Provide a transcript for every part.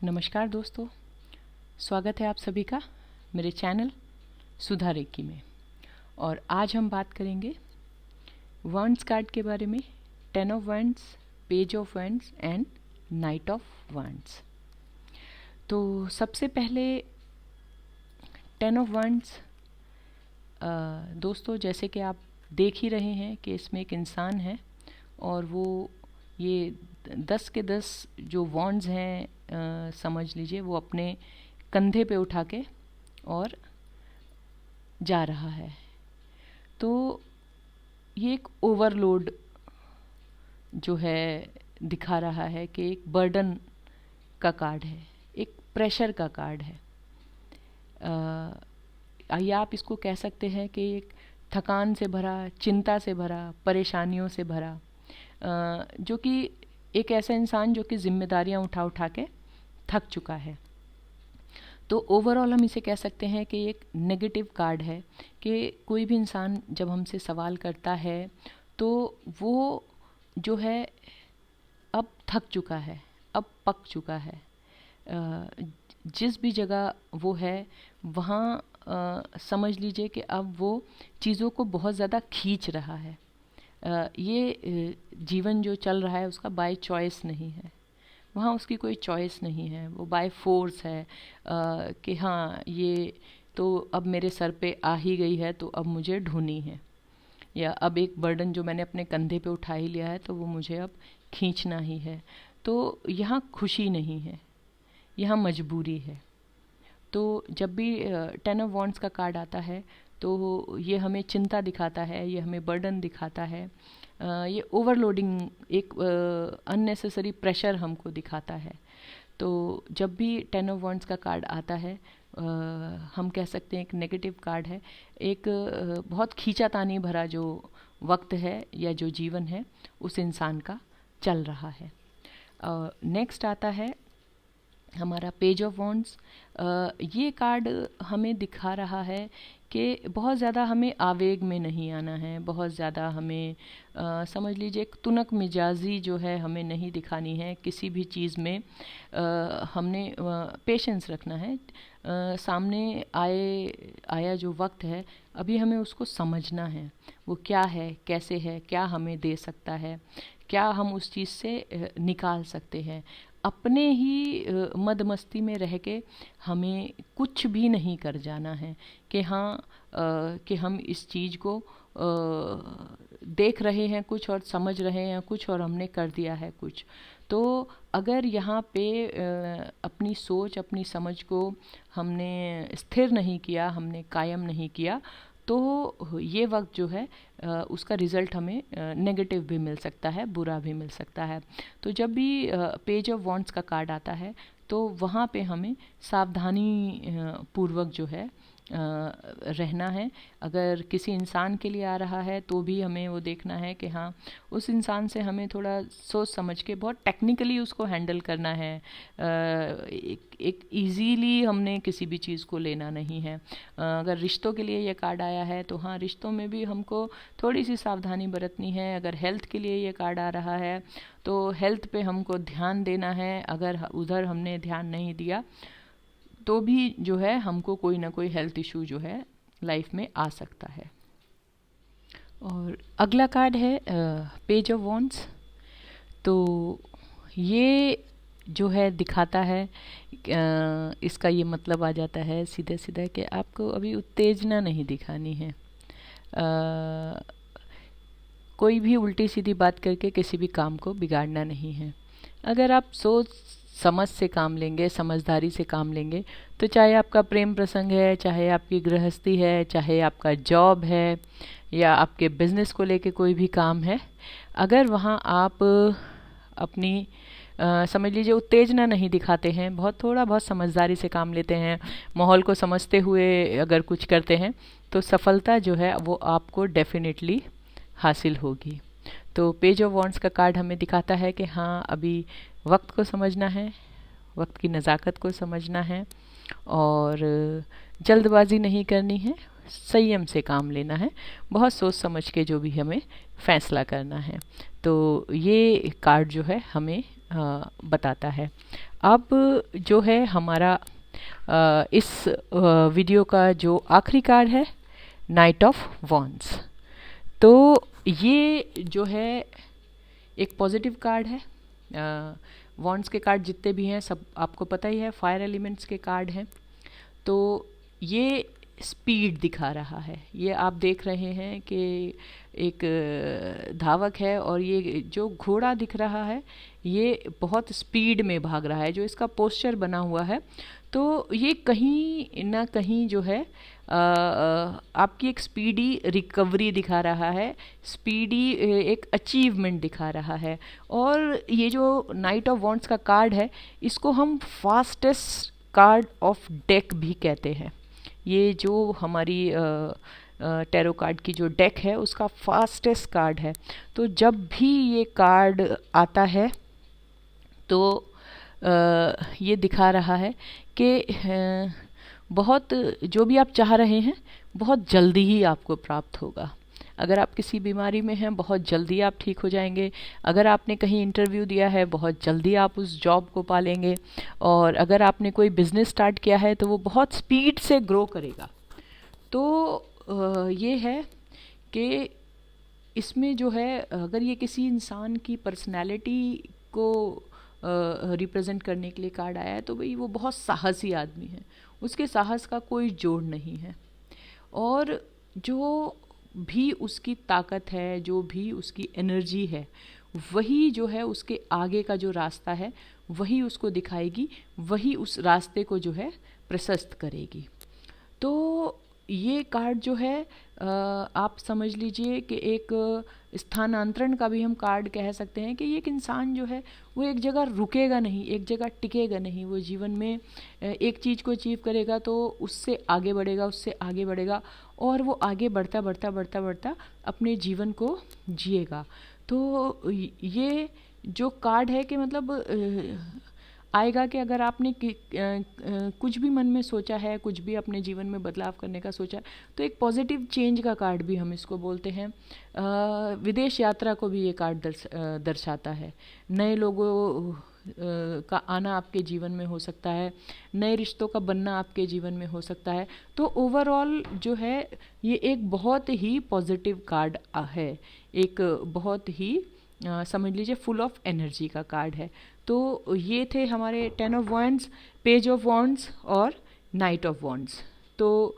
नमस्कार दोस्तों, स्वागत है आप सभी का मेरे चैनल सुधा रेकी में। और आज हम बात करेंगे वंड्स कार्ड के बारे में। 10 of wands, page of wands and night of wands. तो सबसे पहले 10 ऑफ वंड्स, दोस्तों जैसे कि आप देख ही रहे हैं कि इसमें एक इंसान है और वो ये 10 के 10 जो वॉन्ड्स हैं, समझ लीजिए वो अपने कंधे पे उठा के और जा रहा है। तो ये एक ओवरलोड जो है दिखा रहा है कि एक बर्डन का कार्ड है, एक प्रेशर का कार्ड है। या आप इसको कह सकते हैं कि एक थकान से भरा, चिंता से भरा, परेशानियों से भरा, जो कि एक ऐसा इंसान जो कि जिम्मेदारियां उठा उठा के थक चुका है। तो ओवरऑल हम इसे कह सकते हैं कि एक नेगेटिव कार्ड है कि कोई भी इंसान जब हमसे सवाल करता है तो वो जो है अब थक चुका है, अब पक चुका है। जिस भी जगह वो है वहाँ समझ लीजिए कि अब वो चीज़ों को बहुत ज़्यादा खींच रहा है। ये जीवन जो चल रहा है उसका बाय चॉइस नहीं है, वहाँ उसकी कोई चॉइस नहीं है, वो बाय फोर्स है कि हाँ ये तो अब मेरे सर पे आ ही गई है तो अब मुझे ढूंढनी है, या अब एक बर्डन जो मैंने अपने कंधे पे उठा ही लिया है तो वो मुझे अब खींचना ही है। तो यहाँ खुशी नहीं है, यहाँ मजबूरी है। तो जब भी 10 ऑफ वॉन्ड्स का कार्ड आता है तो ये हमें चिंता दिखाता है, ये हमें बर्डन दिखाता है, ये ओवरलोडिंग, एक अननेसेसरी प्रेशर हमको दिखाता है। तो जब भी 10 ऑफ वॉन्ड्स का कार्ड आता है हम कह सकते हैं एक नेगेटिव कार्ड है, एक बहुत खींचातानी भरा जो वक्त है या जो जीवन है उस इंसान का चल रहा है। नेक्स्ट आता है हमारा पेज ऑफ वॉन्ड्स। ये कार्ड हमें दिखा रहा है कि बहुत ज़्यादा हमें आवेग में नहीं आना है, बहुत ज़्यादा हमें समझ लीजिए एक तुनक मिजाजी जो है हमें नहीं दिखानी है किसी भी चीज़ में। हमने पेशेंस रखना है। सामने आया जो वक्त है अभी हमें उसको समझना है, वो क्या है, कैसे है, क्या हमें दे सकता है, क्या हम उस चीज़ से निकाल सकते हैं। अपने ही मद मस्ती में रह के हमें कुछ भी नहीं कर जाना है कि हाँ कि हम इस चीज़ को देख रहे हैं कुछ और समझ रहे हैं कुछ और हमने कर दिया है कुछ। तो अगर यहाँ पे अपनी सोच, अपनी समझ को हमने स्थिर नहीं किया, हमने कायम नहीं किया, तो ये वक्त जो है उसका रिज़ल्ट हमें नेगेटिव भी मिल सकता है, बुरा भी मिल सकता है। तो जब भी पेज ऑफ वॉन्ड्स का कार्ड आता है तो वहाँ पे हमें सावधानी पूर्वक जो है रहना है। अगर किसी इंसान के लिए आ रहा है तो भी हमें वो देखना है कि हाँ उस इंसान से हमें थोड़ा सोच समझ के बहुत टेक्निकली उसको हैंडल करना है। एक ईजीली हमने किसी भी चीज़ को लेना नहीं है। अगर रिश्तों के लिए ये कार्ड आया है तो हाँ रिश्तों में भी हमको थोड़ी सी सावधानी बरतनी है। अगर हेल्थ के लिए ये कार्ड आ रहा है तो हेल्थ पे हमको ध्यान देना है। अगर उधर हमने ध्यान नहीं दिया तो भी जो है हमको कोई ना कोई हेल्थ इशू जो है लाइफ में आ सकता है। और अगला कार्ड है पेज ऑफ वॉन्ड्स। तो ये जो है दिखाता है इसका ये मतलब आ जाता है सीधे सीधे कि आपको अभी उत्तेजना नहीं दिखानी है। कोई भी उल्टी सीधी बात करके किसी भी काम को बिगाड़ना नहीं है। अगर आप सोच समझ से काम लेंगे, समझदारी से काम लेंगे, तो चाहे आपका प्रेम प्रसंग है, चाहे आपकी गृहस्थी है, चाहे आपका जॉब है या आपके बिजनेस को लेके कोई भी काम है, अगर वहाँ आप अपनी समझ लीजिए उत्तेजना नहीं दिखाते हैं, थोड़ा बहुत समझदारी से काम लेते हैं, माहौल को समझते हुए अगर कुछ करते हैं, तो सफलता जो है वो आपको डेफिनेटली हासिल होगी। तो पेज ऑफ वॉन्ड्स का कार्ड हमें दिखाता है कि हाँ अभी वक्त को समझना है, वक्त की नज़ाकत को समझना है और जल्दबाजी नहीं करनी है, संयम से काम लेना है, बहुत सोच समझ के जो भी हमें फैसला करना है। तो ये कार्ड जो है हमें बताता है। अब जो है हमारा इस वीडियो का जो आखिरी कार्ड है, नाइट ऑफ वॉन्ड्स। तो ये जो है एक पॉजिटिव कार्ड है। वॉन्ड्स के कार्ड जितने भी हैं सब आपको पता ही है, फायर एलिमेंट्स के कार्ड हैं। तो ये स्पीड दिखा रहा है। ये आप देख रहे हैं कि एक धावक है और ये जो घोड़ा दिख रहा है ये बहुत स्पीड में भाग रहा है। जो इसका पोस्चर बना हुआ है तो ये कहीं ना कहीं जो है आपकी एक स्पीडी रिकवरी दिखा रहा है, स्पीडी एक अचीवमेंट दिखा रहा है। और ये जो नाइट ऑफ वॉन्ड्स का कार्ड है इसको हम फास्टेस्ट कार्ड ऑफ डेक भी कहते हैं। ये जो हमारी टैरो कार्ड की जो डेक है उसका फास्टेस्ट कार्ड है। तो जब भी ये कार्ड आता है तो ये दिखा रहा है कि बहुत जो भी आप चाह रहे हैं बहुत जल्दी ही आपको प्राप्त होगा। अगर आप किसी बीमारी में हैं बहुत जल्दी आप ठीक हो जाएंगे। अगर आपने कहीं इंटरव्यू दिया है बहुत जल्दी आप उस जॉब को पालेंगे। और अगर आपने कोई बिजनेस स्टार्ट किया है तो वो बहुत स्पीड से ग्रो करेगा। तो ये है कि इसमें जो है अगर ये किसी इंसान की पर्सनैलिटी को रिप्रेजेंट करने के लिए कार्ड आया है तो भाई वो बहुत साहसी आदमी है, उसके साहस का कोई जोड़ नहीं है। और जो भी उसकी ताकत है, जो भी उसकी एनर्जी है, वही जो है उसके आगे का जो रास्ता है वही उसको दिखाएगी, वही उस रास्ते को जो है प्रशस्त करेगी। तो ये कार्ड जो है आप समझ लीजिए कि एक स्थानांतरण का भी हम कार्ड कह सकते हैं कि एक इंसान जो है वो एक जगह रुकेगा नहीं, एक जगह टिकेगा नहीं। वो जीवन में एक चीज़ को अचीव करेगा तो उससे आगे बढ़ेगा, उससे आगे बढ़ेगा और वो आगे बढ़ता बढ़ता बढ़ता बढ़ता अपने जीवन को जिएगा। तो ये जो कार्ड है कि मतलब आएगा कि अगर आपने कुछ भी मन में सोचा है, कुछ भी अपने जीवन में बदलाव करने का सोचा, तो एक पॉजिटिव चेंज का कार्ड भी हम इसको बोलते हैं। विदेश यात्रा को भी ये कार्ड दर्शाता है। नए लोगों का आना आपके जीवन में हो सकता है, नए रिश्तों का बनना आपके जीवन में हो सकता है। तो ओवरऑल जो है ये एक बहुत ही पॉजिटिव कार्ड है, एक बहुत ही समझ लीजिए फुल ऑफ एनर्जी का कार्ड है। तो ये थे हमारे 10 of wands, page of wands और नाइट ऑफ वॉन्ड्स। तो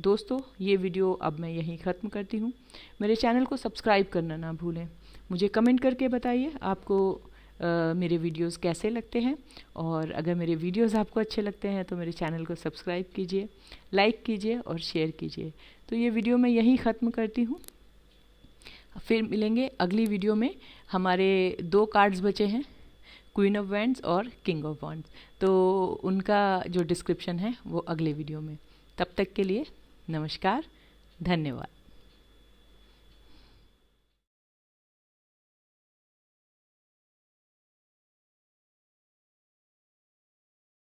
दोस्तों ये वीडियो अब मैं यहीं ख़त्म करती हूँ। मेरे चैनल को सब्सक्राइब करना ना भूलें। मुझे कमेंट करके बताइए आपको मेरे वीडियोस कैसे लगते हैं। और अगर मेरे वीडियोस आपको अच्छे लगते हैं तो मेरे चैनल को सब्सक्राइब कीजिए, लाइक कीजिए और शेयर कीजिए। तो ये वीडियो मैं यहीं ख़त्म करती हूँ। फिर मिलेंगे अगली वीडियो में। हमारे 2 कार्ड्स बचे हैं, क्वीन ऑफ वैंड्स और किंग ऑफ वैंड्स। तो उनका जो डिस्क्रिप्शन है वो अगले वीडियो में। तब तक के लिए नमस्कार, धन्यवाद।